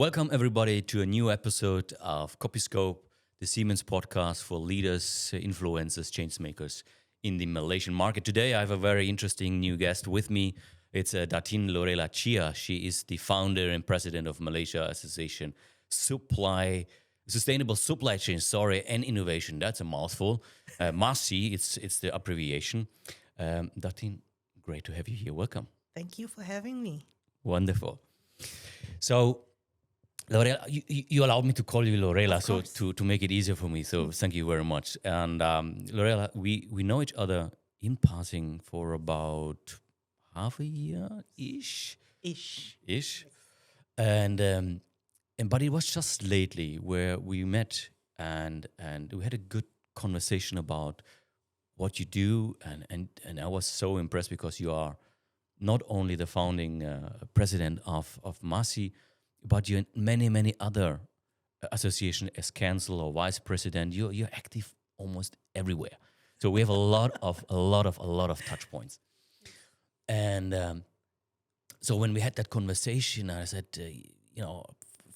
Welcome, everybody, to a new episode of Copyscope, the Siemens podcast for leaders, influencers, change makers in the Malaysian market. Today, I have a very interesting new guest with me. It's Datin Lorela Chia. She is the founder and president of Malaysia Association Sustainable Supply Chain, and Innovation. That's a mouthful. MASSCI, it's the abbreviation. Datin, great to have you here. Welcome. Thank you for having me. Wonderful. So, Lorela, you allowed me to call you Lorela, so to make it easier for me. So thank you very much. And Lorela, we know each other in passing for about half a year ish. And but it was just lately where we met and we had a good conversation about what you do, and I was so impressed because you are not only the founding president of MASSCI, but you're in many other associations as council or vice president. You're active almost everywhere. So we have a lot of touch points. And so when we had that conversation, I said,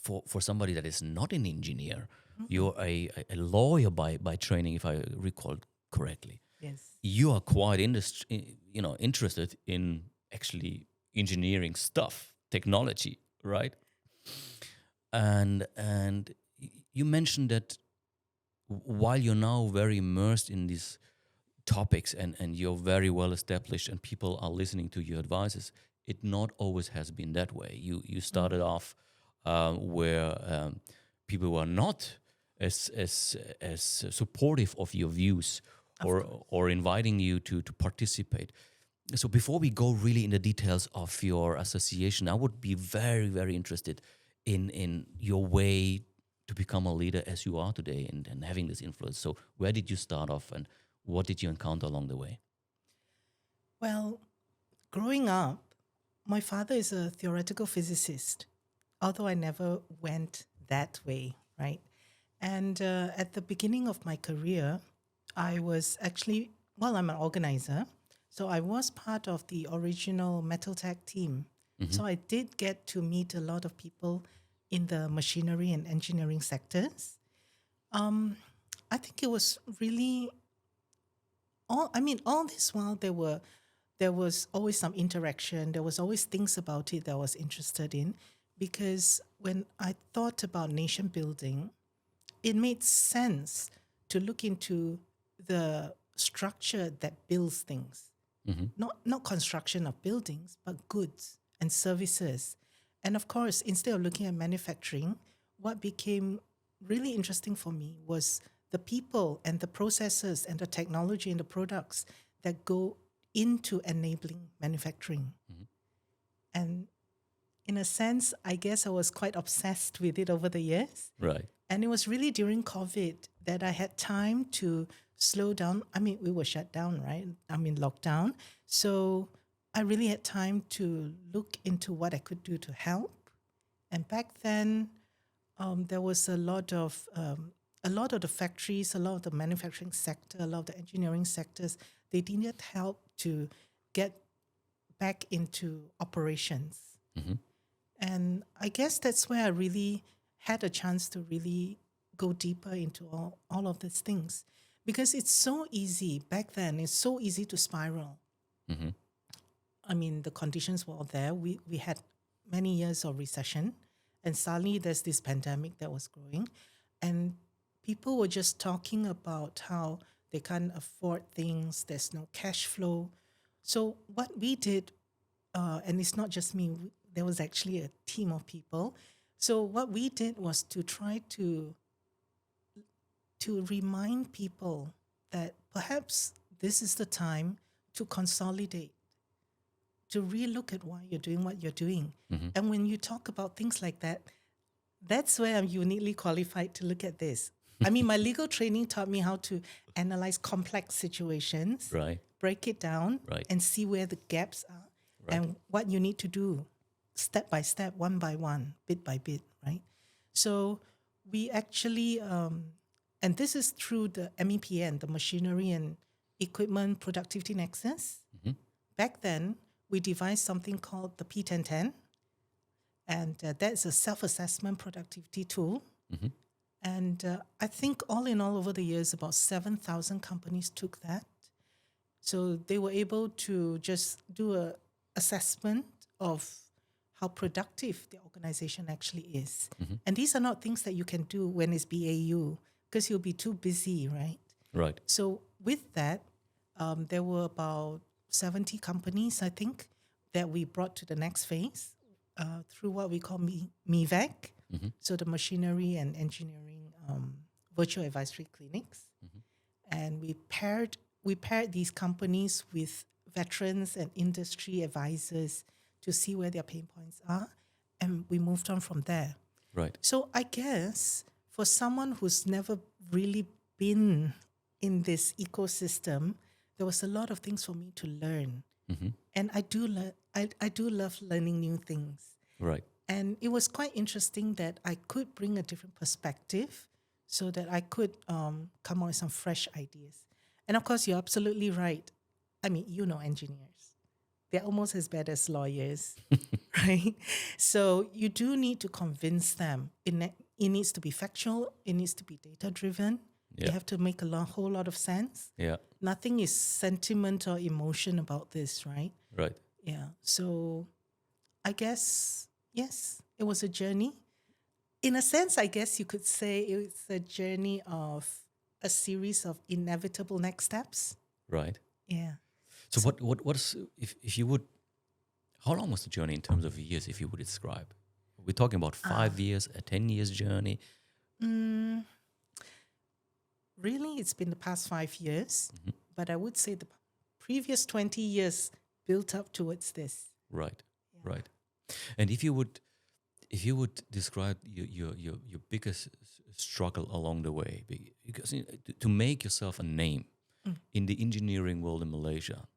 for somebody that is not an engineer, you're a lawyer by training, if I recall correctly. Yes. You are quite interested in actually engineering stuff, technology, right? And you mentioned that while you're now very immersed in these topics and you're very well established and people are listening to your advices, it not always has been that way. You started off where people were not as supportive of your views or inviting you to participate. So before we go really in the details of your association, I would be very, very interested in your way to become a leader as you are today and having this influence. So where did you start off and what did you encounter along the way? Well, growing up, my father is a theoretical physicist, although I never went that way, right? And at the beginning of my career, I was actually, I'm an organizer. So I was part of the original Metal Tech team. Mm-hmm. So I did get to meet a lot of people in the machinery and engineering sectors. I think it was really all this while there was always some interaction. There was always things about it that I was interested in, because when I thought about nation building, it made sense to look into the structure that builds things. Mm-hmm. Not construction of buildings, but goods and services. And of course, instead of looking at manufacturing, what became really interesting for me was the people and the processes and the technology and the products that go into enabling manufacturing. Mm-hmm. And in a sense, I guess I was quite obsessed with it over the years. Right. And it was really during COVID that I had time to slow down. We were shut down, right? Lockdown. So I really had time to look into what I could do to help. And back then, there was a lot of the factories, a lot of the manufacturing sector, a lot of the engineering sectors, they needed help to get back into operations. Mm-hmm. And I guess that's where I really had a chance to really go deeper into all of these things. Because it's so easy, back then, it's so easy to spiral. Mm-hmm. The conditions were all there. We had many years of recession, and suddenly there's this pandemic that was growing, and people were just talking about how they can't afford things, there's no cash flow. So what we did, and it's not just me, there was actually a team of people. So what we did was to try to remind people that perhaps this is the time to consolidate, to relook at why you're doing what you're doing. Mm-hmm. And when you talk about things like that, that's where I'm uniquely qualified to look at this. My legal training taught me how to analyze complex situations, right, break it down, right, and see where the gaps are, right, and what you need to do step by step, one by one, bit by bit, right? So we actually, and this is through the MEPN, the Machinery and Equipment Productivity Nexus. Mm-hmm. Back then, we devised something called the P1010. And that's a self-assessment productivity tool. Mm-hmm. And I think all in all, over the years, about 7,000 companies took that. So they were able to just do a assessment of how productive the organization actually is. Mm-hmm. And these are not things that you can do when it's BAU because you'll be too busy, right? Right. So with that, there were about 70 companies, I think, that we brought to the next phase through what we call MIVAC, Mm-hmm. so the machinery and engineering virtual advisory clinics. Mm-hmm. And we paired these companies with veterans and industry advisors to see where their pain points are. And we moved on from there. Right. So I guess for someone who's never really been in this ecosystem, there was a lot of things for me to learn. Mm-hmm. And I do love learning new things. Right. And it was quite interesting that I could bring a different perspective so that I could come up with some fresh ideas. And of course, you're absolutely right. I mean, engineers. They're almost as bad as lawyers, right? So you do need to convince them. It needs to be factual. It needs to be data-driven. Yeah. You have to make a whole lot of sense. Yeah. Nothing is sentiment or emotion about this, right? Right. Yeah. So I guess, yes, it was a journey. In a sense, I guess you could say it's a journey of a series of inevitable next steps. Right. Yeah. So what is, if you would, how long was the journey in terms of years, if you would describe? We're talking about 5 years, a 10 years journey? Really, it's been the past 5 years, Mm-hmm. but I would say the previous 20 years built up towards this. Right. Right. And if you would describe your biggest struggle along the way, because to make yourself a name in the engineering world in Malaysia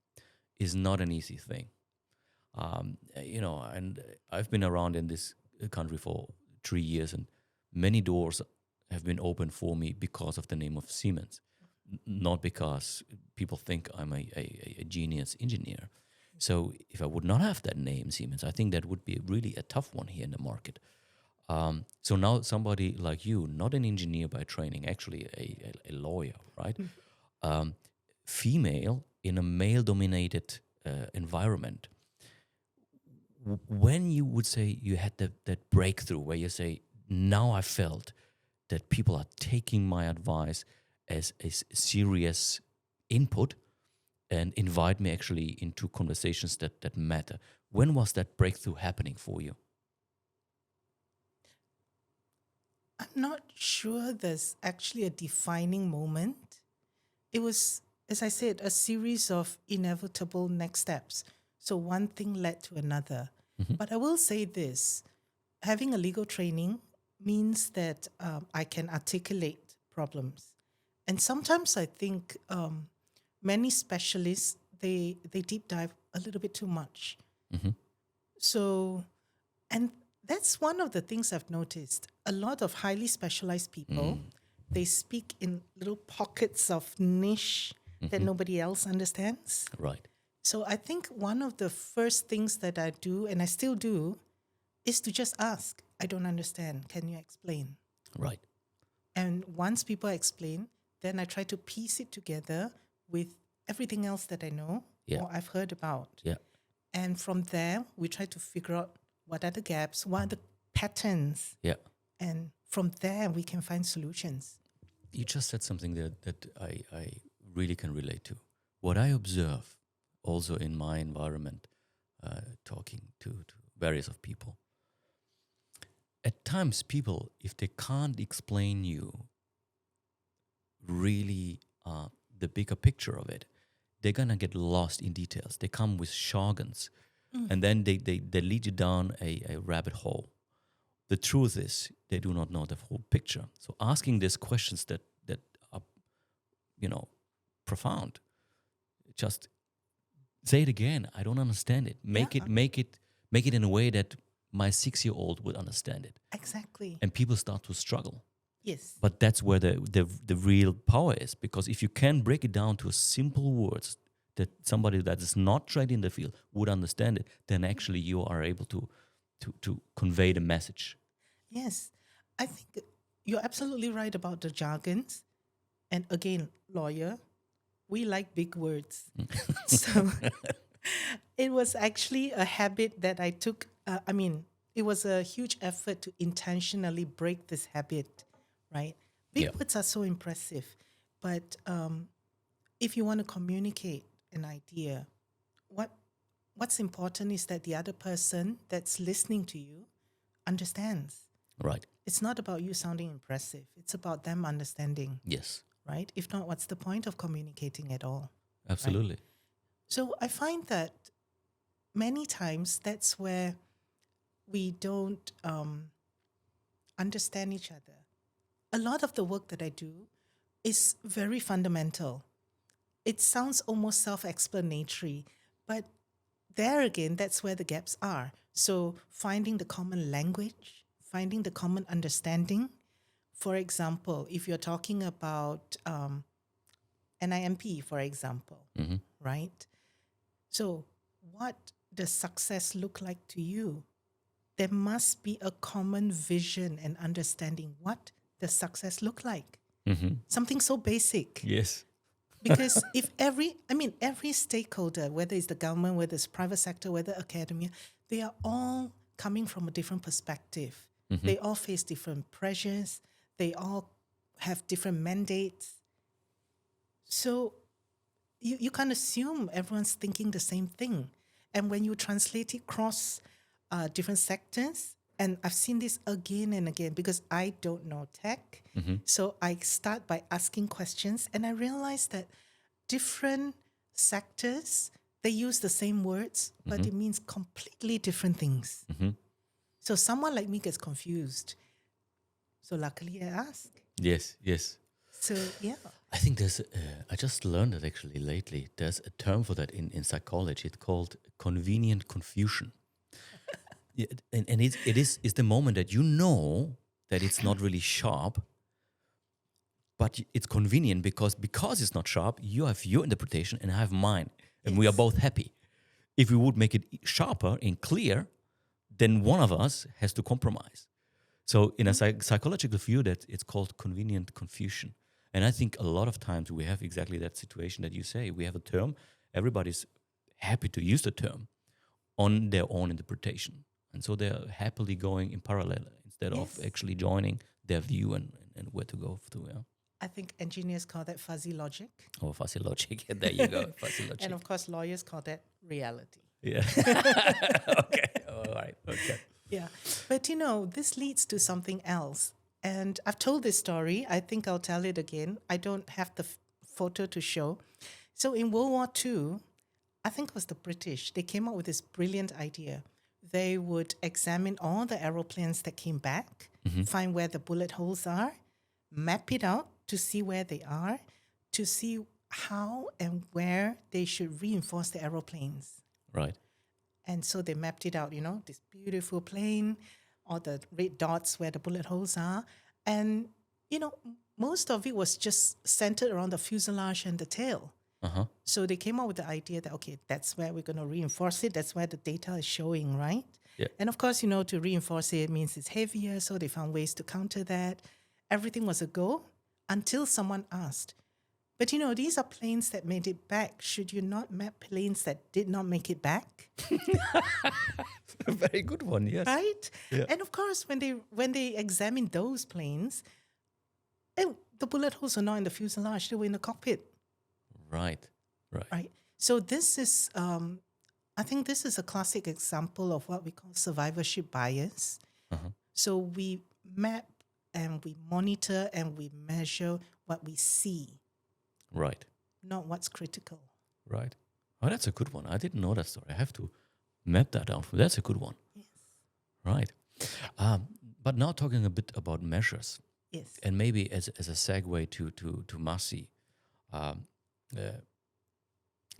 is not an easy thing. And I've been around in this country for 3 years, and many doors have been opened for me because of the name of Siemens, not because people think I'm a genius engineer. So if I would not have that name, Siemens, I think that would be really a tough one here in the market. So now somebody like you, not an engineer by training, actually a lawyer, right? Female in a male-dominated environment. When you would say you had that breakthrough where you say, now I felt that people are taking my advice as a serious input and invite me actually into conversations that matter. When was that breakthrough happening for you? I'm not sure there's actually a defining moment. It was, as I said, a series of inevitable next steps. So one thing led to another. Mm-hmm. But I will say this, having a legal training means that I can articulate problems. And sometimes I think many specialists, they deep dive a little bit too much. Mm-hmm. So, and that's one of the things I've noticed. A lot of highly specialized people, they speak in little pockets of niche that nobody else understands. Right. So I think one of the first things that I do, and I still do, is to just ask, I don't understand. Can you explain? Right. And once people explain, then I try to piece it together with everything else that I know or I've heard about. Yeah. And from there, we try to figure out what are the gaps, what are the patterns. Yeah. And from there, we can find solutions. You just said something that I really can relate to. What I observe also in my environment, talking to various of people, at times people, if they can't explain you really the bigger picture of it, they're going to get lost in details. They come with jargons, and then they lead you down a rabbit hole. The truth is they do not know the whole picture. So asking these questions that are, profound, just say it again. I don't understand it. Make it in a way that my 6-year-old would understand it. Exactly. And people start to struggle. Yes. But that's where the real power is, because if you can break it down to simple words that somebody that is not trained in the field would understand it, then actually you are able to to convey the message. Yes, I think you're absolutely right about the jargons. And again, lawyer, we like big words. So it was actually a habit that I took. It was a huge effort to intentionally break this habit, right? Big Yeah. words are so impressive. But if you want to communicate an idea, what's important is that the other person that's listening to you understands. Right. It's not about you sounding impressive. It's about them understanding, Yes. right? If not, what's the point of communicating at all? Absolutely. So I find that many times that's where we don't understand each other. A lot of the work that I do is very fundamental. It sounds almost self-explanatory, but there again, that's where the gaps are. So finding the common language, finding the common understanding. For example, if you're talking about NIMP, for example, right? So what does success look like to you? There must be a common vision and understanding. What does success look like? Something so basic. Yes. Because if every stakeholder, whether it's the government, whether it's private sector, whether academia, they are all coming from a different perspective. They all face different pressures. They all have different mandates. So you can't assume everyone's thinking the same thing. And when you translate it across different sectors, and I've seen this again and again because I don't know tech. So I start by asking questions and I realize that different sectors, they use the same words, but it means completely different things. So someone like me gets confused. So luckily I ask. Yes. Yes. So yeah. I think there's, I just learned it actually lately. There's a term for that in psychology. It's called convenient confusion. Yeah, and it is the moment that you know that it's not really sharp, but it's convenient because it's not sharp, you have your interpretation and I have mine. And we are both happy. If we would make it sharper and clear, then one of us has to compromise. So in a psychological view, that it's called convenient confusion. And I think a lot of times we have exactly that situation that you say. We have a term, everybody's happy to use the term on their own interpretation. And so they're happily going in parallel instead of actually joining their view and where to go to. Yeah. I think engineers call that fuzzy logic. Oh, fuzzy logic. There you go, fuzzy logic. And of course, lawyers call that reality. Yeah. Okay. All right. Okay. Yeah. But this leads to something else. And I've told this story. I think I'll tell it again. I don't have the photo to show. So in World War II, I think it was the British, they came up with this brilliant idea. They would examine all the aeroplanes that came back, find where the bullet holes are, map it out to see where they are, to see how and where they should reinforce the aeroplanes. Right. And so they mapped it out, this beautiful plane, all the red dots where the bullet holes are. And, most of it was just centered around the fuselage and the tail. So they came up with the idea that, okay, that's where we're going to reinforce it. That's where the data is showing, right? Yeah. And of course, to reinforce it means it's heavier. So they found ways to counter that. Everything was a go until someone asked, but these are planes that made it back. Should you not map planes that did not make it back? A very good one, yes. Right? Yeah. And of course, when they examined those planes, the bullet holes were not in the fuselage, they were in the cockpit. Right. So this is, I think this is a classic example of what we call survivorship bias. So we map and we monitor and we measure what we see, Right. not what's critical. Right. Oh, that's a good one. I didn't know that story. I have to map that out. That's a good one. Yes. Right. But now talking a bit about measures, Yes. and maybe as a segue to MASSCI,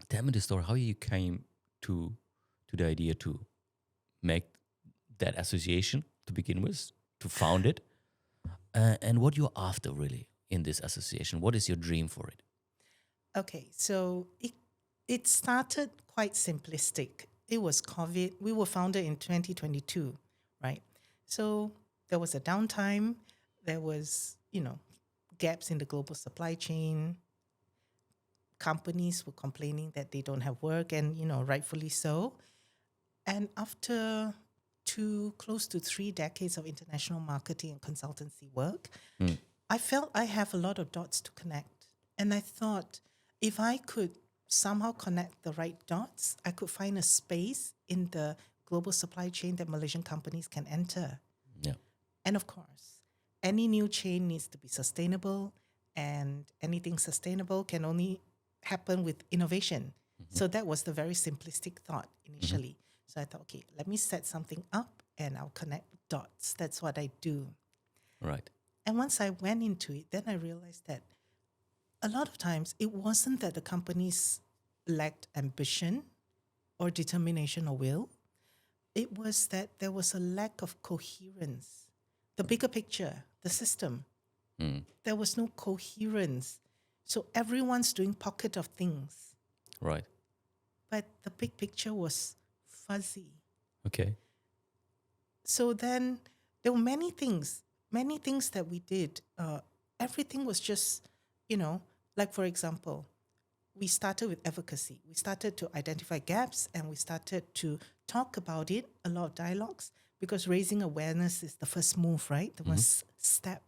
tell me the story how you came to the idea to make that association to begin with, to found it, and what you're after really in this association. What is your dream for it? Okay, so it started quite simplistic. It was COVID. We were founded in 2022. right? So there was a downtime. There was, gaps in the global supply chain. Companies were complaining that they don't have work, and, rightfully so. And after close to 3 decades of international marketing and consultancy work, Mm. I felt I have a lot of dots to connect. And I thought if I could somehow connect the right dots, I could find a space in the global supply chain that Malaysian companies can enter. Yeah. And of course, any new chain needs to be sustainable, and anything sustainable can only happen with innovation. So that was the very simplistic thought initially. So I thought, okay, let me set something up and I'll connect dots. That's what I do. Right. And once I went into it, then I realized that a lot of times it wasn't that the companies lacked ambition or determination or will. It was that there was a lack of coherence. The bigger picture, the system, Mm. there was no coherence. So everyone's doing pocket of things, Right. but the big picture was fuzzy. Okay. So then there were many things that we did. Everything was just, like for example, we started with advocacy. We started to identify gaps and we started to talk about it, a lot of dialogues, because raising awareness is the first move, right? The first step.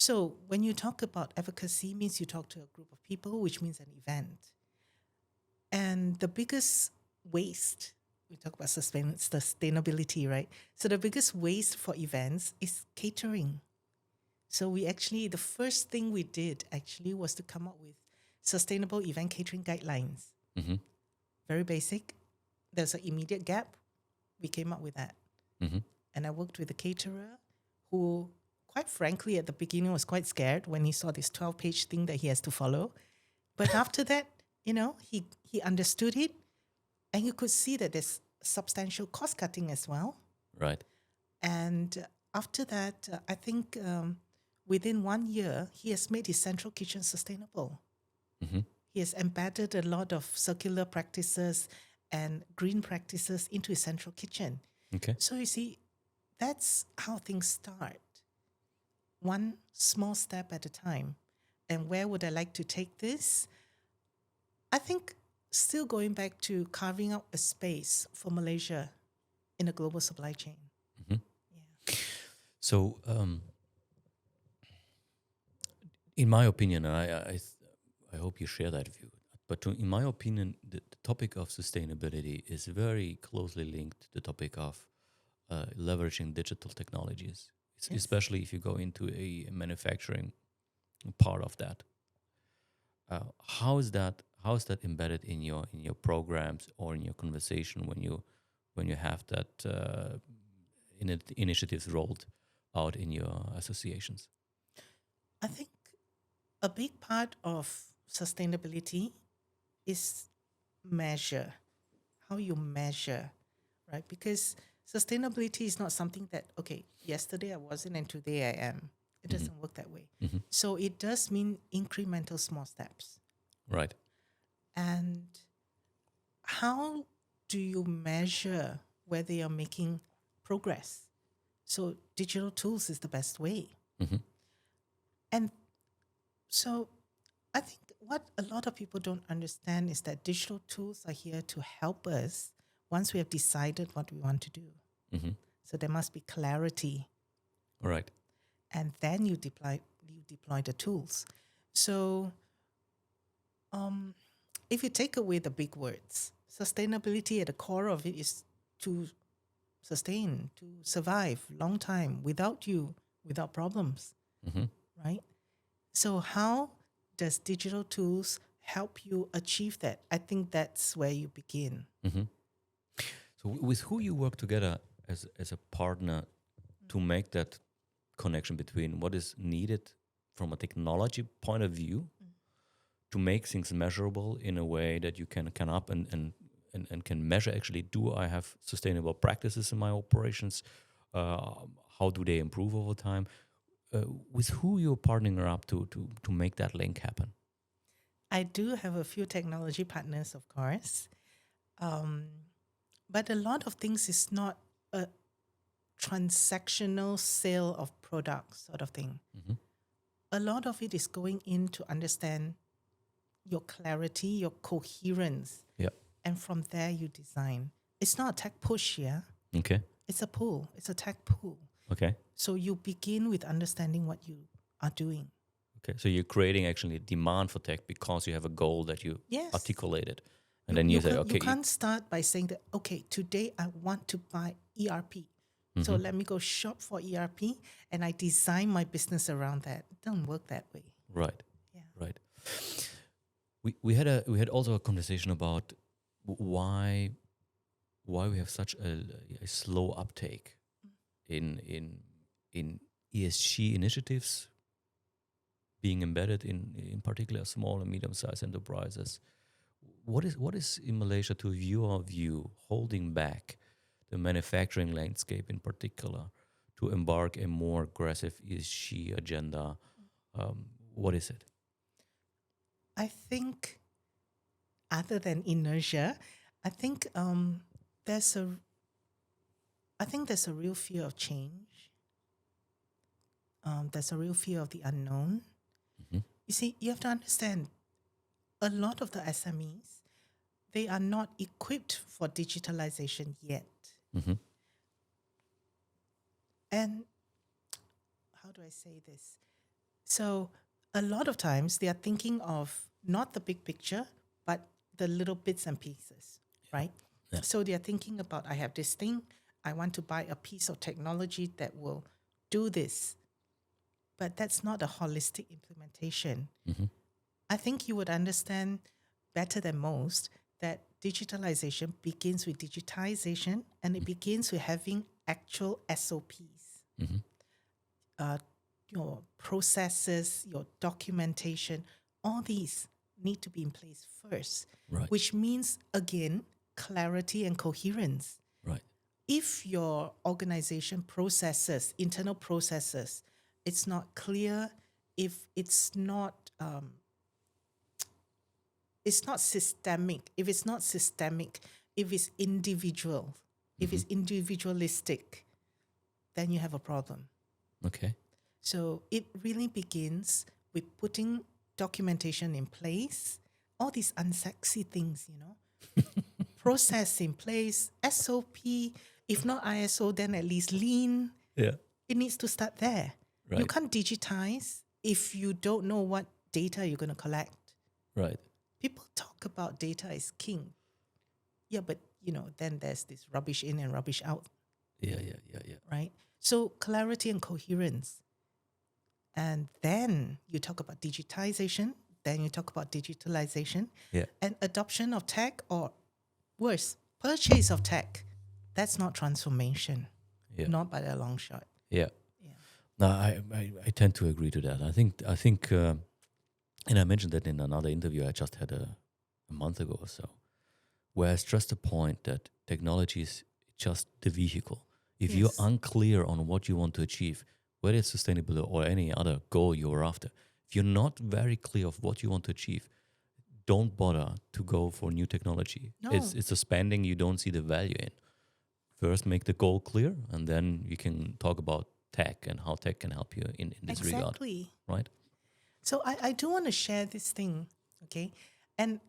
So when you talk about advocacy, means you talk to a group of people, which means an event. And the biggest waste, we talk about sustainability, right? So the biggest waste for events is catering. So the first thing we did actually was to come up with sustainable event catering guidelines. Mm-hmm. Very basic. There's an immediate gap. We came up with that. Mm-hmm. And I worked with a caterer who, quite frankly, at the beginning was quite scared when he saw this 12-page thing that he has to follow. But after that, he understood it, and you could see that there's substantial cost cutting as well. Right. And after that, I think within 1 year, he has made his central kitchen sustainable. Mm-hmm. He has embedded a lot of circular practices and green practices into his central kitchen. Okay. So you see, that's how things start. One small step at a time. And where would I like to take this? I think still going back to carving out a space for Malaysia in a global supply chain. Mm-hmm. Yeah. So, in my opinion, I hope you share that view. But in my opinion, the topic of sustainability is very closely linked to the topic of leveraging digital technologies, Yes. especially if you go into a manufacturing part of that. How is that embedded in your programs or in your conversation when you have that initiatives rolled out in your associations? I think a big part of sustainability is measure, how you measure, right? Because sustainability is not something that, okay, yesterday I wasn't and today I am. It doesn't work that way. Mm-hmm. So it does mean incremental small steps. Right. And how do you measure whether you're making progress? So digital tools is the best way. Mm-hmm. And so I think what a lot of people don't understand is that digital tools are here to help us once we have decided what we want to do. Mm-hmm. So there must be clarity, Right. and then you deploy the tools. So if you take away the big words, sustainability at the core of it is to sustain, to survive long time without problems, Mm-hmm. right? So how does digital tools help you achieve that? I think that's where you begin. Mm-hmm. So with who you work together as a partner to make that connection between what is needed from a technology point of view to make things measurable in a way that you can up and can measure actually, do I have sustainable practices in my operations? How do they improve over time? With who you're partnering up to make that link happen? I do have a few technology partners, of course. But a lot of things is not transactional sale of products sort of thing. A lot of it is going in to understand your clarity, your coherence, Yeah. and from there you design. It's not a tech push here. Okay. It's a pull. It's a tech pull. Okay. So you begin with understanding what you are doing. Okay. So you're creating actually a demand for tech because you have a goal that you Yes. articulated. And then you say, okay. You can't start by saying that, okay, today I want to buy ERP. So let me go shop for ERP and I design my business around that. It doesn't work that way. Right. Yeah. Right. We had also a conversation about why we have such a slow uptake in ESG initiatives being embedded in particular small and medium-sized enterprises. What is in Malaysia, to your view, holding back the manufacturing landscape in particular to embark a more aggressive ESG agenda? What is it? I think, other than inertia, I think there's a real fear of change. There's a real fear of the unknown. You see, you have to understand, a lot of the SMEs, they are not equipped for digitalization yet. And how do I say this? So a lot of times they are thinking of not the big picture, but the little bits and pieces, right? Yeah. So they are thinking about, I have this thing, I want to buy a piece of technology that will do this. But that's not a holistic implementation. I think you would understand better than most that digitalization begins with digitization and it begins with having actual SOPs. Your processes, your documentation, all these need to be in place first, Right. which means, again, clarity and coherence. Right. If your organization processes, internal processes, it's not clear, if it's not systemic, if it's individual, if it's individualistic, then you have a problem. Okay. So it really begins with putting documentation in place, all these unsexy things, process in place, SOP, if not ISO, then at least lean. Yeah. It needs to start there. Right. You can't digitize if you don't know what data you're going to collect. Right. People talk about data is king. Yeah, but then there's this rubbish in and rubbish out, Yeah. right? So clarity and coherence. And then you talk about digitization, then you talk about digitalization, Yeah. and adoption of tech, or worse, purchase of tech. That's not transformation, Yeah. not by a long shot. Yeah. Yeah. No, I tend to agree to that. I think, and I mentioned that in another interview I just had a month ago or so, where I stressed the point that technology is just the vehicle. If you're Yes. unclear on what you want to achieve, whether it's sustainability or any other goal you're after, if you're not very clear of what you want to achieve, don't bother to go for new technology. No. It's a spending you don't see the value in. First, make the goal clear, and then you can talk about tech and how tech can help you in this regard. Exactly. Right? So I do want to share this thing, okay? And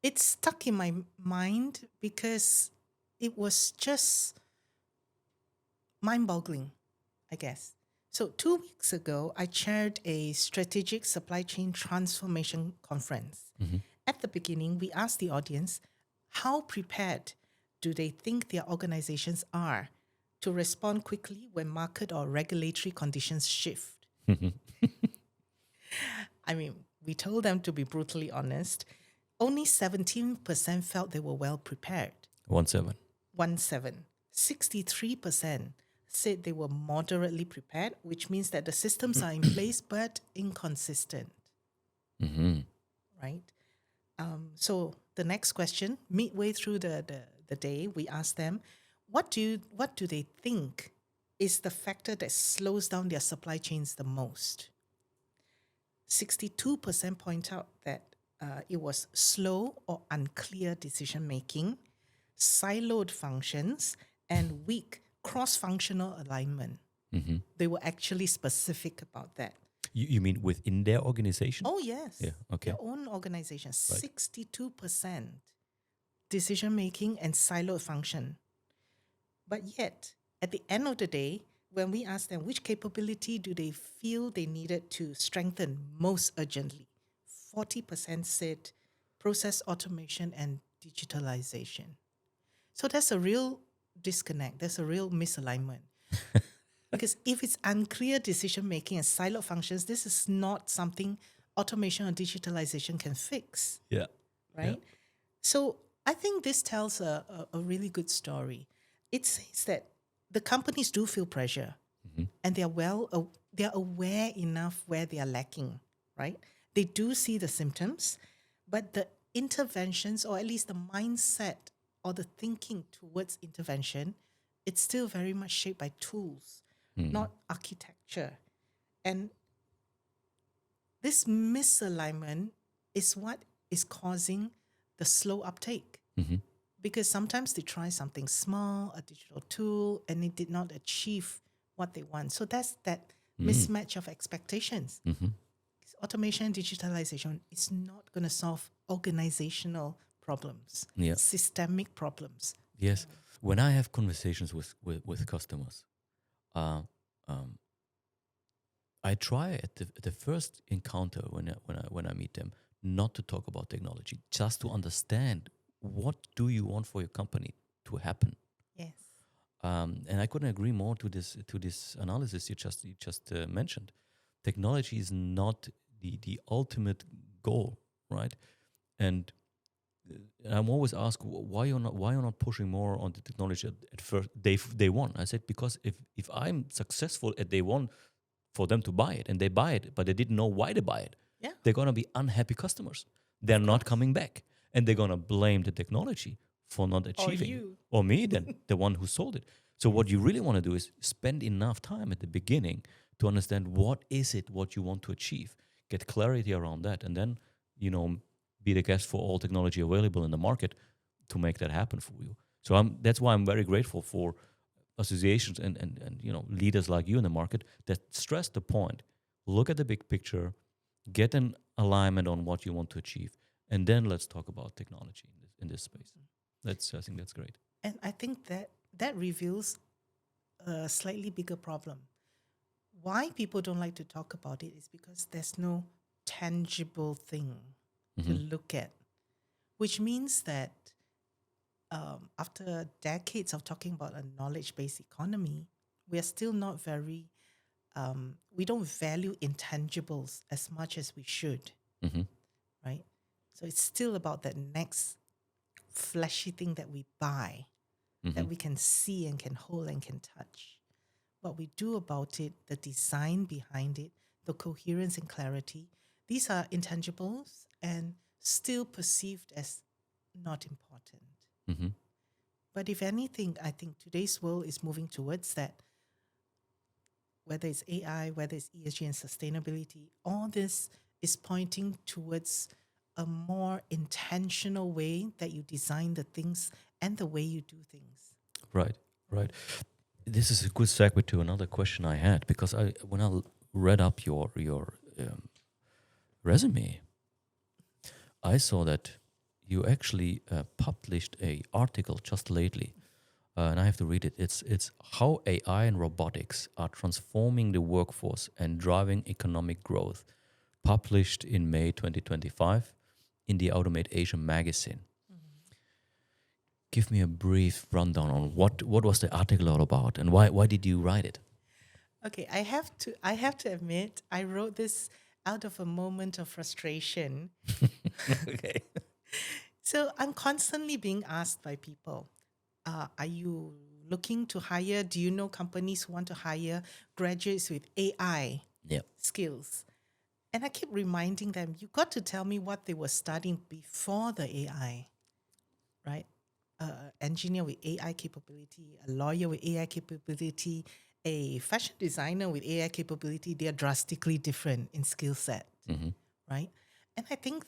it's stuck in my mind because it was just mind-boggling, I guess. So 2 weeks ago, I chaired a strategic supply chain transformation conference. At the beginning, we asked the audience, how prepared do they think their organizations are to respond quickly when market or regulatory conditions shift? I mean, we told them, to be brutally honest, only 17% felt they were well prepared. 17. 63% said they were moderately prepared, which means that the systems are in place but inconsistent. Right? So the next question, midway through the day, we asked them, what do they think is the factor that slows down their supply chains the most? 62% point out that it was slow or unclear decision making, siloed functions, and weak cross-functional alignment. Mm-hmm. They were actually specific about that. You mean within their organization? Oh, yes. Yeah. Okay. Their own organization, Right. 62% decision-making and siloed function. But yet, at the end of the day, when we ask them which capability do they feel they needed to strengthen most urgently, 40% said process automation and digitalization. So there's a real disconnect. There's a real misalignment. Because if it's unclear decision making and siloed functions, this is not something automation or digitalization can fix, Yeah. right? So I think this tells a really good story. It says that the companies do feel pressure, and they're aware enough where they are lacking, right? They do see the symptoms, but the interventions, or at least the mindset or the thinking towards intervention, it's still very much shaped by tools, not architecture. And this misalignment is what is causing the slow uptake. Because sometimes they try something small, a digital tool, and it did not achieve what they want. So that's that mismatch of expectations. Automation and digitalization is not going to solve organizational problems, Yeah. systemic problems. Yes. When I have conversations with customers, uh, um, I try at the first encounter when I meet them not to talk about technology, just to understand what do you want for your company to happen. Yes. And I couldn't agree more to this analysis you just mentioned. Technology is not the ultimate goal, right? And I'm always asked why you're not pushing more on the technology at first day one. I said because if I'm successful at day one for them to buy it and they buy it, but they didn't know why they buy it, Yeah. they're gonna be unhappy customers. They're not coming back, and they're gonna blame the technology for not achieving, you. or me, then the one who sold it. So what you really want to do is spend enough time at the beginning to understand what you want to achieve, get clarity around that, and then be the guest for all technology available in the market to make that happen for you. So that's why I'm very grateful for associations and leaders like you in the market that stress the point, look at the big picture, get an alignment on what you want to achieve, and then let's talk about technology in this space. I think that's great. And I think that reveals a slightly bigger problem. Why people don't like to talk about it is because there's no tangible thing to look at, which means that after decades of talking about a knowledge-based economy, we are still not very, we don't value intangibles as much as we should, right? So it's still about that next flashy thing that we buy, that we can see and can hold and can touch. What we do about it, the design behind it, the coherence and clarity, these are intangibles and still perceived as not important. But if anything, I think today's world is moving towards that. Whether it's AI, whether it's ESG and sustainability, all this is pointing towards a more intentional way that you design the things and the way you do things. Right. This is a good segue to another question I had, because when I read up your resume, I saw that you actually published a article just lately, and I have to read it. It's how AI and robotics are transforming the workforce and driving economic growth, published in May 2025 in the Automate Asia magazine. Give me a brief rundown on what was the article all about, and why did you write it? Okay, I have to admit, I wrote this out of a moment of frustration. Okay. So I'm constantly being asked by people, are you looking to hire? Do you know companies who want to hire graduates with AI Yeah. skills? And I keep reminding them, you got to tell me what they were studying before the AI, right? Engineer with AI capability, a lawyer with AI capability, a fashion designer with AI capability, they are drastically different in skill set, right? And I think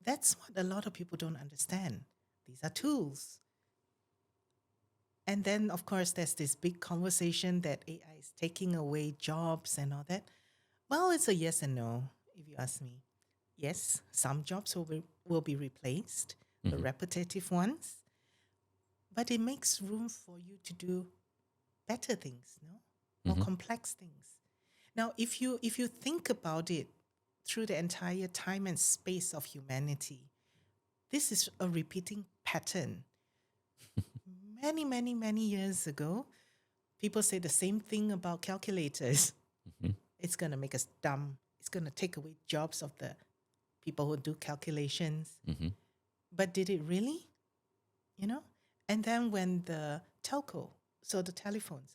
that's what a lot of people don't understand. These are tools. And then, of course, there's this big conversation that AI is taking away jobs and all that. Well, it's a yes and no, if you ask me. Yes, some jobs will be replaced, the repetitive ones, but it makes room for you to do better things, no? More complex things. Now, if you think about it through the entire time and space of humanity, this is a repeating pattern. Many, many, many years ago, people say the same thing about calculators. It's going to make us dumb. It's going to take away jobs of the people who do calculations. But did it really? You know? And then when the telco, so the telephones,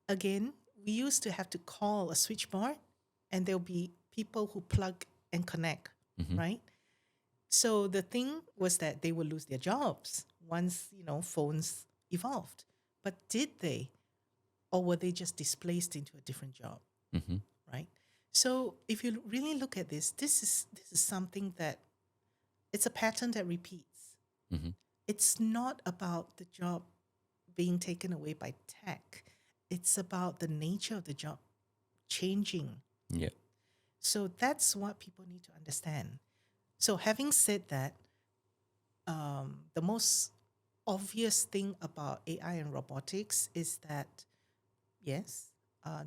again, we used to have to call a switchboard and there'll be people who plug and connect, right? So the thing was that they would lose their jobs once, phones evolved. But did they? Or were they just displaced into a different job, right? So if you really look at this is something that it's a pattern that repeats. It's not about the job being taken away by tech. It's about the nature of the job changing. Yeah. So that's what people need to understand. So having said that, the most obvious thing about AI and robotics is that, yes,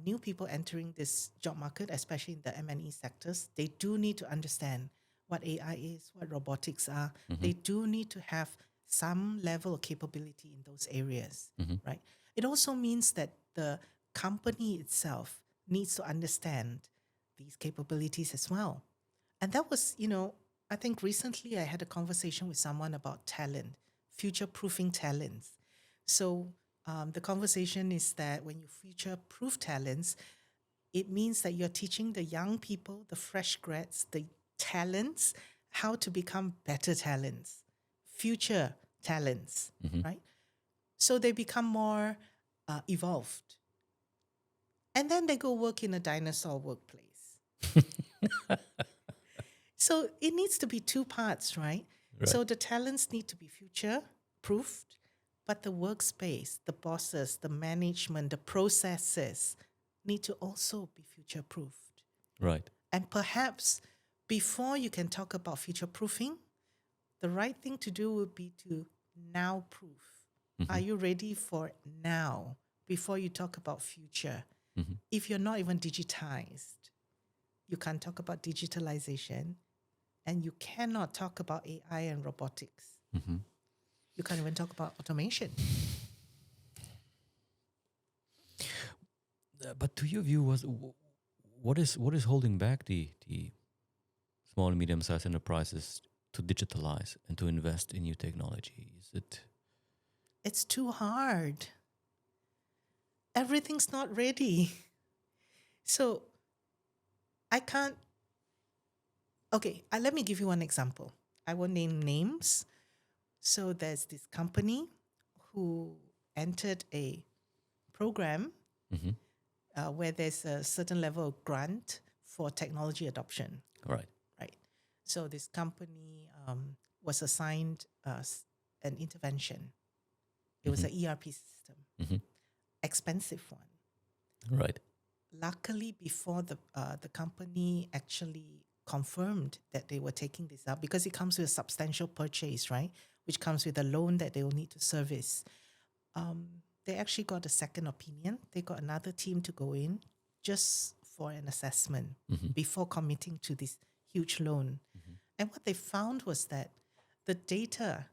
new people entering this job market, especially in the M&E sectors, they do need to understand what AI is, what robotics are. They do need to have some level of capability in those areas, right? It also means that the company itself needs to understand these capabilities as well. And that was, I think recently I had a conversation with someone about talent, future-proofing talents. So the conversation is that when you future-proof talents, it means that you're teaching the young people, the fresh grads, the talents, how to become better talents, future talents, right? So they become more evolved. And then they go work in a dinosaur workplace. So it needs to be two parts, right? So the talents need to be future-proofed, but the workspace, the bosses, the management, the processes need to also be future-proofed. Right. And perhaps before you can talk about future-proofing, the right thing to do would be to now-proof. Are you ready for now before you talk about future? If you're not even digitized, you can't talk about digitalization, and you cannot talk about AI and robotics. You can't even talk about automation. But to your view, what is holding back the small and medium-sized enterprises to digitalize and to invest in new technology? Is it? It's too hard. Everything's not ready. So I can't. Okay, let me give you one example. I won't name names. So there's this company who entered a program where there's a certain level of grant for technology adoption. Right. Right. So this company was assigned an intervention. It was an ERP system, expensive one. Right. Luckily, before the company actually confirmed that they were taking this up, because it comes with a substantial purchase, right, which comes with a loan that they will need to service. They actually got a second opinion. They got another team to go in just for an assessment before committing to this huge loan. And what they found was that the data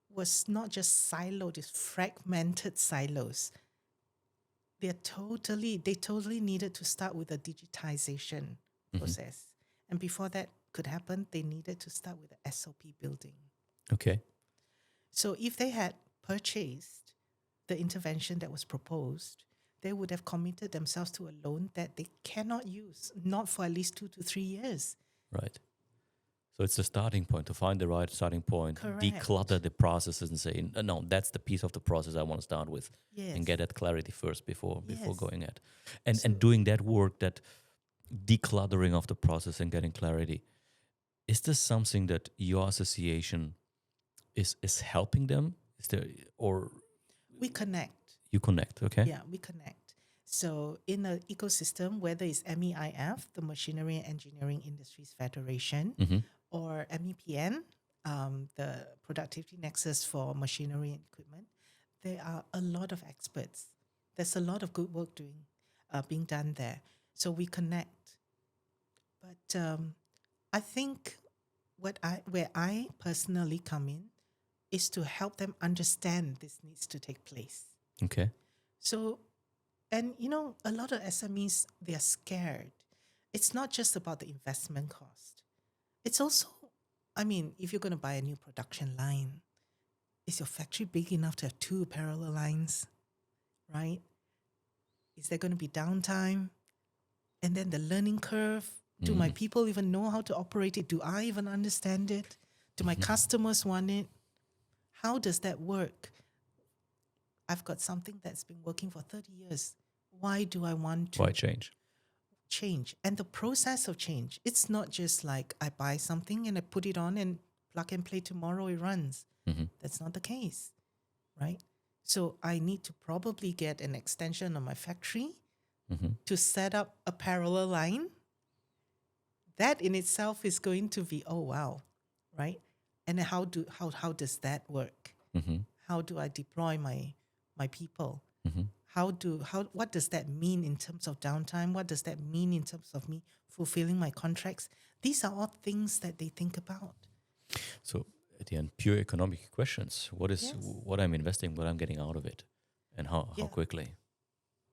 was not just siloed, it's fragmented silos. They totally needed to start with a digitization process. And before that could happen, they needed to start with the SOP building. Okay. So if they had purchased the intervention that was proposed, they would have committed themselves to a loan that they cannot use, not for at least 2 to 3 years. Right. So it's the starting point, to find the right starting point, Correct. declutter the processes and say, no, that's the piece of the process I want to start with, and get that clarity first before going at. And doing that work, that decluttering of the process and getting clarity, is this something that your association is helping them? Is there, or We connect. You connect, okay? Yeah, we connect. So in an ecosystem, whether it's MEIF, the Machinery and Engineering Industries Federation, or MEPN, the Productivity Nexus for Machinery and Equipment, there are a lot of experts. There's a lot of good work being done there. So we connect. But I think where I personally come in is to help them understand this needs to take place. Okay. So, and a lot of SMEs, they're scared. It's not just about the investment cost. It's also, if you're going to buy a new production line, is your factory big enough to have 2 parallel lines, right? Is there going to be downtime? And then the learning curve. Do my people even know how to operate it? Do I even understand it? Do my customers want it? How does that work? I've got something that's been working for 30 years. Why do I want to Why change? change? And the process of change, it's not just like I buy something and I put it on and plug and play, tomorrow it runs. That's not the case, right? So I need to probably get an extension of my factory to set up a parallel line. That in itself is going to be, oh wow, right? And how does that work? How do I deploy my people? What does that mean in terms of downtime? What does that mean in terms of me fulfilling my contracts? These are all things that they think about. So at the end, pure economic questions. What is what I'm investing, what I'm getting out of it, and how quickly?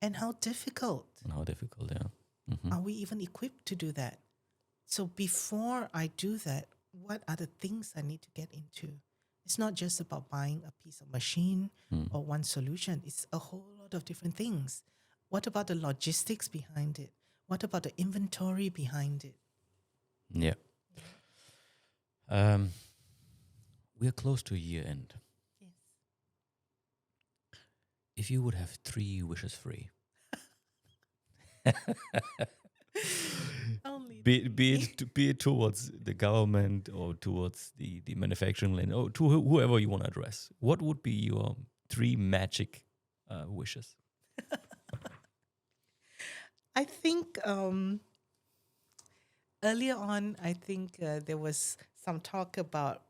And how difficult. Yeah. Are we even equipped to do that? So before I do that, what are the things I need to get into? It's not just about buying a piece of machine or one solution. It's a whole lot of different things. What about the logistics behind it? What about the inventory behind it? Yeah. We are close to year end. Yes. If you would have 3 wishes free, be it towards the government or towards the manufacturing line or to whoever you want to address, what would be your 3 magic wishes? I think earlier on, there was some talk about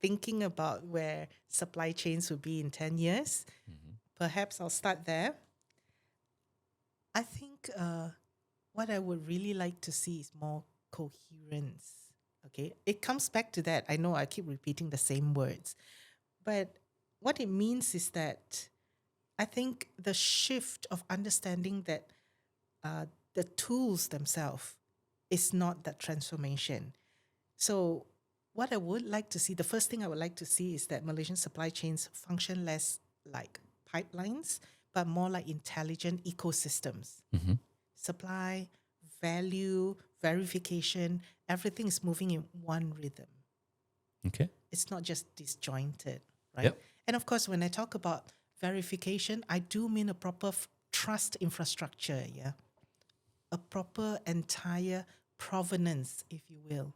thinking about where supply chains will be in 10 years. Perhaps I'll start there. I think what I would really like to see is more coherence. Okay, it comes back to that. I know I keep repeating the same words, but what it means is that I think the shift of understanding that the tools themselves is not that transformation. So what I would like to see, the first thing I would like to see is that Malaysian supply chains function less like pipelines, but more like intelligent ecosystems. Supply, value, verification, everything is moving in one rhythm. Okay. It's not just disjointed, right? Yep. And of course, when I talk about verification, I do mean a proper trust infrastructure, a proper entire provenance, if you will,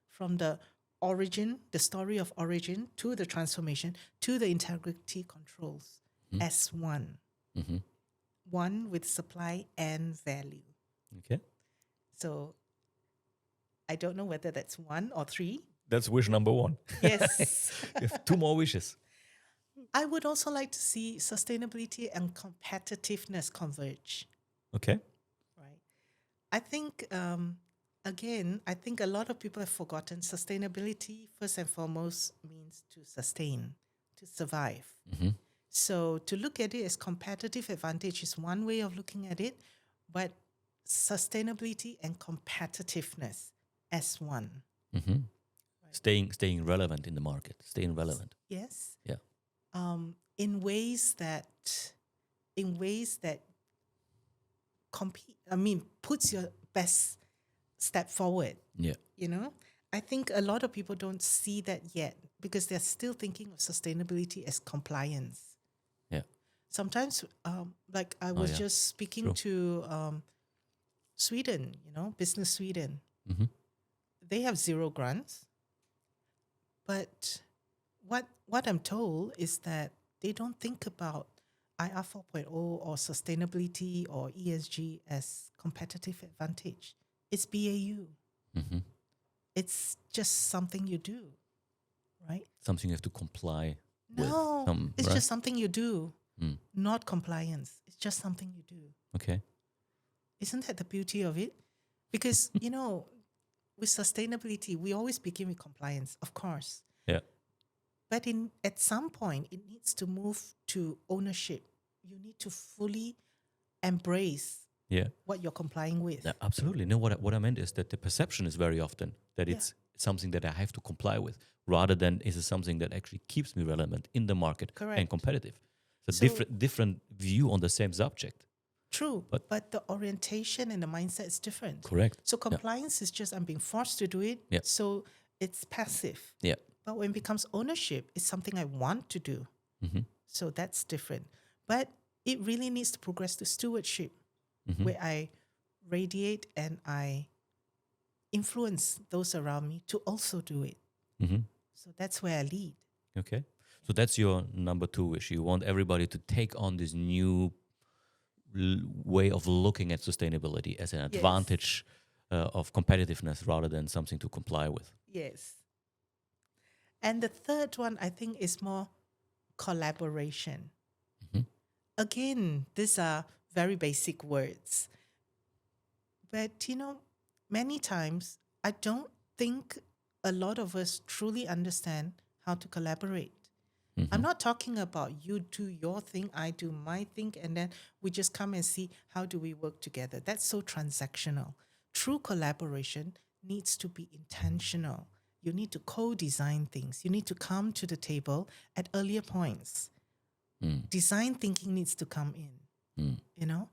from the origin, the story of origin, to the transformation, to the integrity controls as one. One with supply and value. Okay. So I don't know whether that's 1 or 3. That's wish number 1. Yes. You have 2 more wishes. I would also like to see sustainability and competitiveness converge. Okay. Right. I think, again, a lot of people have forgotten sustainability, first and foremost, means to sustain, to survive. So to look at it as competitive advantage is one way of looking at it, but sustainability and competitiveness as one. Staying relevant in the market, staying relevant. Yes. Yeah. In ways that compete. Puts your best step forward. Yeah. I think a lot of people don't see that yet because they're still thinking of sustainability as compliance. Yeah. Sometimes, like I was just speaking to Sweden, Business Sweden. They have 0 grants. But what I'm told is that they don't think about IR 4.0 or sustainability or ESG as competitive advantage. It's BAU. Mm-hmm. It's just something you do, right? Something you have to comply with. No, it's Right? just something you do, Mm. not compliance. It's just something you do. Okay. Isn't that the beauty of it? Because, with sustainability, we always begin with compliance, of course. Yeah. But at some point, it needs to move to ownership. You need to fully embrace Yeah. what you're complying with. Yeah, absolutely. No, what I meant is that the perception is very often that Yeah. it's something that I have to comply with, rather than is it something that actually keeps me relevant in the market and Correct. competitive. So, So- different view on the same subject. True, But- but the orientation and the mindset is different. Correct. So compliance is just I'm being forced to do it. Yeah. So it's passive. Yeah. But when it becomes ownership, it's something I want to do. Mm-hmm. So that's different. But it really needs to progress to stewardship, Mm-hmm. where I radiate and I influence those around me to also do it. Mm-hmm. So that's where I lead. Okay. So that's your number 2 wish. You want everybody to take on this new way of looking at sustainability as an Yes. advantage of competitiveness rather than something to comply with. Yes. And the third one, I think, is more collaboration. Mhm. Again, these are very basic words. But, many times I don't think a lot of us truly understand how to collaborate. Mhm. I'm not talking about you do your thing, I do my thing, and then we just come and see how do we work together. That's so transactional. True collaboration needs to be intentional. You need to co-design things. You need to come to the table at earlier points. Mm. Design thinking needs to come in. Mm.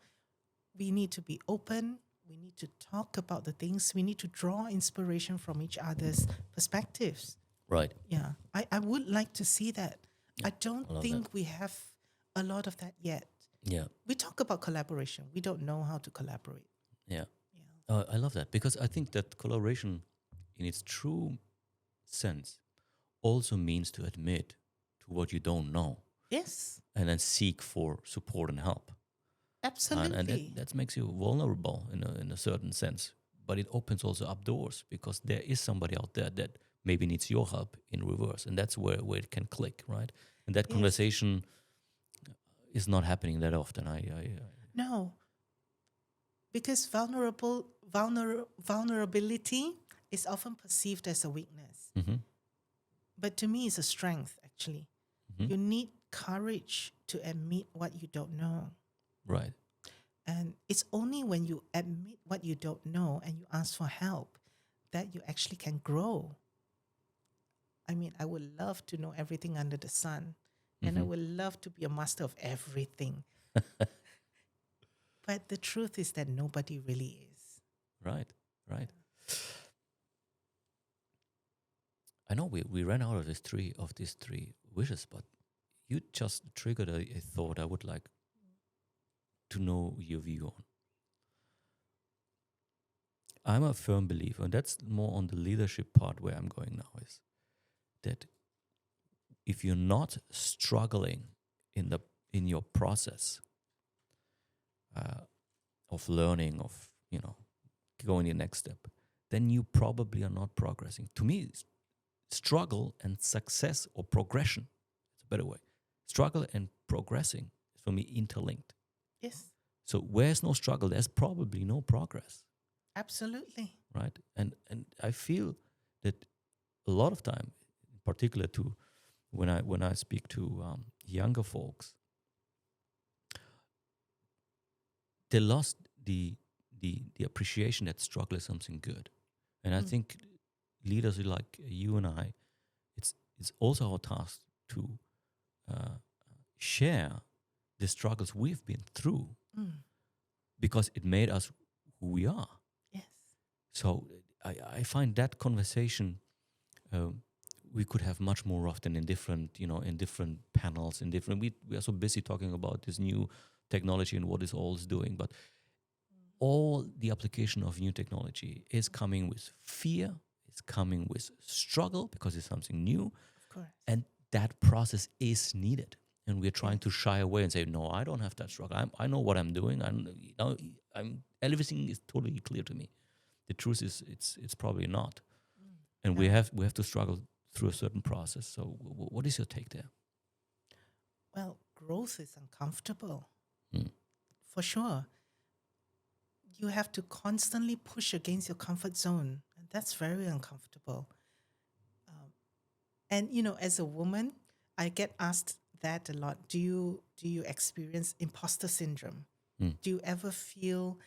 We need to be open. We need to talk about the things. We need to draw inspiration from each other's perspectives. Right. Yeah, I would like to see that. I don't I love think we have a lot of that yet. Yeah. We talk about collaboration. We don't know how to collaborate. Yeah. Yeah. I love that, because I think that collaboration in its true sense also means to admit to what you don't know Yes, and then seek for support and help. absolutely. And that makes you vulnerable in a certain sense. But it opens also up doors, because there is somebody out there that maybe needs your help in reverse. And that's where it can click, right? And that Yes. conversation is not happening that often. No, because vulnerability is often perceived as a weakness. Mm-hmm. But to me, it's a strength, actually. Mm-hmm. You need courage to admit what you don't know. Right. And it's only when you admit what you don't know and you ask for help that you actually can grow. I mean, I would love to know everything under the sun, and I Mhm. would love to be a master of everything. But the truth is that nobody really is. Right. Right. I know we ran out of these three wishes, but you just triggered a thought I would like to know your view on. I'm a firm believer, and that's more on the leadership part where I'm going now, is that if you're not struggling in your process of learning, of going the next step, then you probably are not progressing. To me, struggle and success or progression, it's a better way. Struggle and progressing is for me interlinked. Yes, So where's no struggle, there's probably no progress, absolutely. right? And I feel that a lot of time, in particular to when I speak to younger folks, they lost the appreciation that struggle is something good. And I think leaders like you and I, it's also our task to share the struggles we've been through, because it made us who we are. Yes. So I find that conversation we could have much more often in different panels, we are so busy talking about this new technology and what it all is doing, but all the application of new technology is coming with fear, it's coming with struggle because it's something new, Of course. and that process is needed. and we're trying to shy away and say, no, I don't have that struggle. I know what I'm doing. I'm everything is totally clear to me. The truth is, it's probably not, and we have to struggle through a certain process. So, what is your take there? Well, growth is uncomfortable, Mm. for sure. You have to constantly push against your comfort zone, and that's very uncomfortable. And as a woman, I get asked that a lot. Do you experience imposter syndrome? Mm. Do you ever feel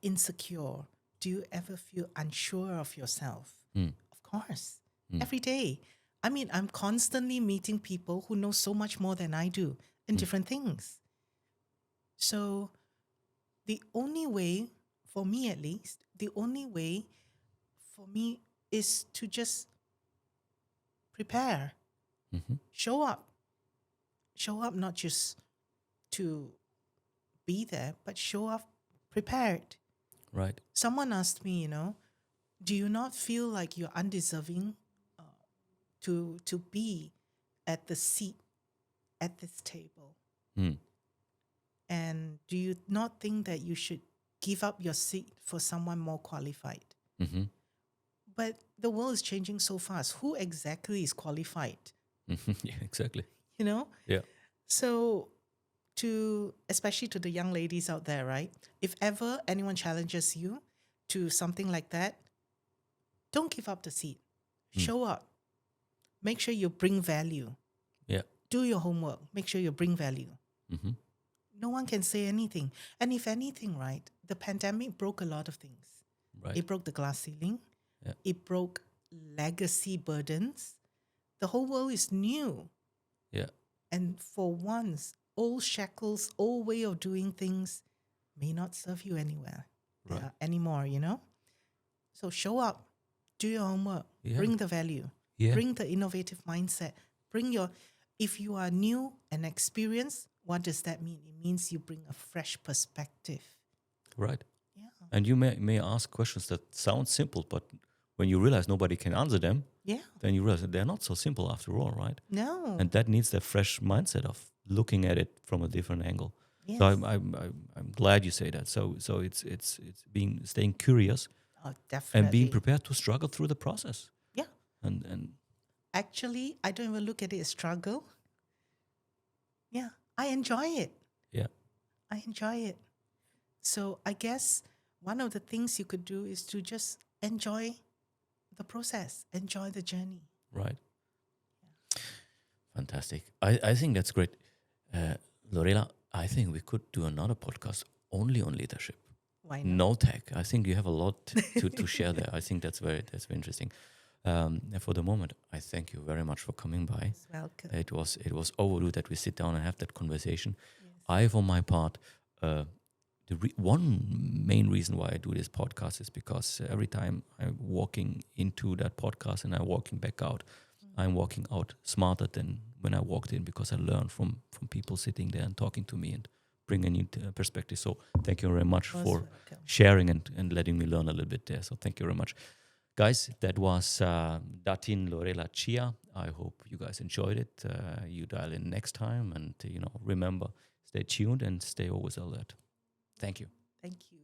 insecure? Do you ever feel unsure of yourself? Mm. Of course, every day. I mean, I'm constantly meeting people who know so much more than I do in different things. So the only way, for me at least, the only way for me is to just prepare, Mm-hmm. show up. Show up not just to be there, but show up prepared. Right. Someone asked me, do you not feel like you're undeserving to be at the seat at this table? Mm. And do you not think that you should give up your seat for someone more qualified? Mm-hmm. But the world is changing so fast. Who exactly is qualified? Yeah, exactly. Yeah. So especially to the young ladies out there, right? If ever anyone challenges you to something like that, don't give up the seat. Show up. Make sure you bring value. Yeah. Do your homework. Make sure you bring value. Mm-hmm. No one can say anything. And if anything, right, the pandemic broke a lot of things. Right. It broke the glass ceiling. Yeah. It broke legacy burdens. The whole world is new. Yeah. And for once, old shackles, old way of doing things may not serve you anymore, So show up, do your homework, bring the value, bring the innovative mindset, if you are new and experienced, what does that mean? It means you bring a fresh perspective. Right. Yeah. And you may ask questions that sound simple, but when you realize nobody can answer them, then you realize that they're not so simple after all, right? No. And that needs that fresh mindset of looking at it from a different angle. Yes. So I'm glad you say that. So it's staying curious, definitely, and being prepared to struggle through the process. Yeah. And actually, I don't even look at it as struggle. Yeah, I enjoy it. Yeah. I enjoy it. So I guess one of the things you could do is to just enjoy the process, enjoy the journey. Right. Fantastic. I think that's great. Lorela, I think we could do another podcast only on leadership. Why not? No tech. I think you have a lot to share there. I think that's very interesting. For the moment, I thank you very much for coming by. You're welcome. It was overdue that we sit down and have that conversation. Yes. I, for my part, one main reason why I do this podcast is because every time I'm walking into that podcast and I'm walking back out, I'm walking out smarter than when I walked in, because I learn from people sitting there and talking to me and bringing into perspective. So thank you very much for sharing and letting me learn a little bit there. So thank you very much. Guys, that was Datin Lorela Chia. I hope you guys enjoyed it. You dial in next time, and remember, stay tuned and stay always alert. Thank you. Thank you.